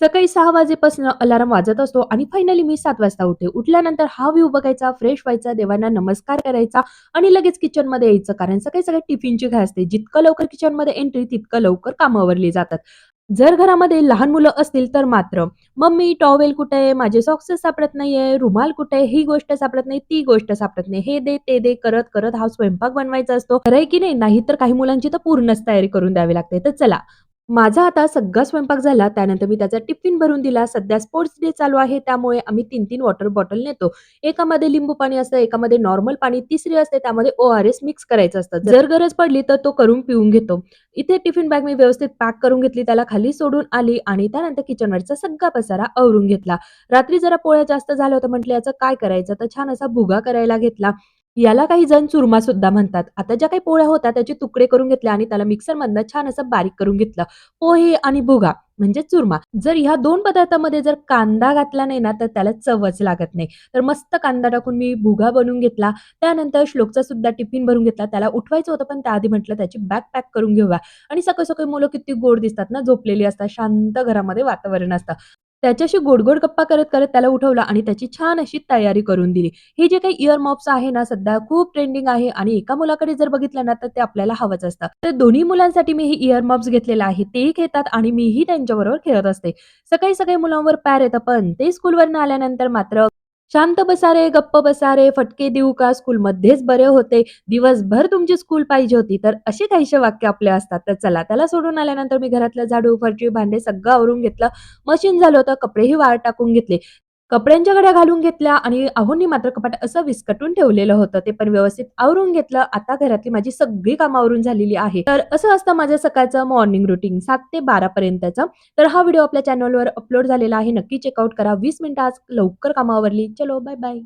सकाळी 6 वाजेपासून अलार्म वाजत असतो आणि फायनली मी 7 वाजता उठते. उठल्यानंतर हा व्ह्यू बघायचा, फ्रेश व्हायचा, देवांना नमस्कार करायचा आणि लगेच किचनमध्ये यायचं. कारण सकाळी-सकाळी टिफिनची घाई असते. जितकं लवकर किचनमध्ये एंट्री तितकं लवकर कामं आवरली जातात. जर घरामध्ये लहान मुलं असतील तर मात्र, "मम्मी टॉवेल कुठे आहे? माझे सॉक्सेस सापडत नाहीये. रुमाल कुठे आहे? ही गोष्ट सापडत नाही, ती गोष्ट सापडत नाही. हे दे, ते दे" करत-करत हा स्वयंपाक बनवायचा असतो. खरं आहे की नाही? नाहीतर काही मुलांची तर पूर्णच तयारी करून द्यावी लागते. तर चला माझा आता सगळा स्वयंपाक झाला. त्यानंतर मी त्याचा टिफिन भरून दिला. सध्या स्पोर्ट्स डे चालू आहे, त्यामुळे आम्ही 3-3 वॉटर बॉटल नेतो. एकामध्ये लिंबू पाणी असतं, एकामध्ये नॉर्मल पाणी, तिसरी असते त्यामध्ये ORS मिक्स करायचं असतं. जर गरज पडली तर तो करून पिऊन घेतो. इथे टिफिन बॅग मी व्यवस्थित पॅक करून घेतली, त्याला खाली सोडून आली आणि त्यानंतर किचनवरचा सगळा पसारा आवरून घेतला. रात्री जरा पोळ्या जास्त झाल्या होत्या, म्हटलं याचं काय करायचं? तर छान असा भुगा करायला घेतला. याला काही जण चुरमा सुद्धा म्हणतात. आता ज्या काही पोळ्या होत्या त्याचे तुकडे करून घेतले आणि त्याला मिक्सरमधनं छान असं बारीक करून घेतलं. पोहे आणि भुगा म्हणजे चुरमा. जर ह्या 2 पदार्थामध्ये जर कांदा घातला नाही ना, तर त्याला चवच लागत नाही. तर मस्त कांदा टाकून मी भुगा बनवून घेतला. त्यानंतर श्लोकचा सुद्धा टिफिन भरून घेतला. त्याला उठवायचं होतं, पण त्याआधी म्हटलं त्याची बॅग पॅक करून घेऊया आणि सकाळी-सकाळी मुलं किती गोड दिसतात ना, झोपलेली असतात, शांत घरामध्ये वातावरण असतं. त्याच्याशी गोड-गोड गप्पा करत-करत त्याला उठवलं आणि त्याची छान अशी तयारी करून दिली. हे जे काही इअर मॉप्स आहे ना, सध्या खूप ट्रेंडिंग आहे आणि एका मुलाकडे जर बघितलं ना, तर ते आपल्याला हवंच असतं. तर दोन्ही मुलांसाठी मी हे इअर मॉप्स घेतलेलं आहे. तेही खेळतात आणि मीही त्यांच्याबरोबर खेळत असते. सकाळी-सकाळी मुलांवर प्यार येतं, पण ते स्कूलवरनं आल्यानंतर मात्र "शांत बसा रे, गप्प बसा रे, फटके देऊ का? स्कूलमध्येच बरे होते. दिवसभर तुमची स्कूल पाहिजे होती." तर असे काहीसे वाक्य आपले असतात. तर चला, त्याला सोडून आल्यानंतर मी घरातलं झाडू, फरशी, भांडे सगळं आवरून घेतलं. मशीन झालं होतं, कपडेही वाळत टाकून घेतले. कपड्यांच्या घड्या घालून घेतल्या आणि अहोंनी मात्र कपाट असं विस्कटून ठेवलेलं होतं. ते पण व्यवस्थित आवरून घेतलं. आता घरातली माझी सगळी कामं आवरून झालेली आहे. तर असं असतं माझं सकाळचं मॉर्निंग रुटीन 7 ते 12 पर्यंतचं. तर हा व्हिडिओ आपल्या चॅनलवर अपलोड झालेला आहे. नक्की चेकआउट करा. 20 मिनिटं आज लवकर कामं आवरली. चलो बाय बाय.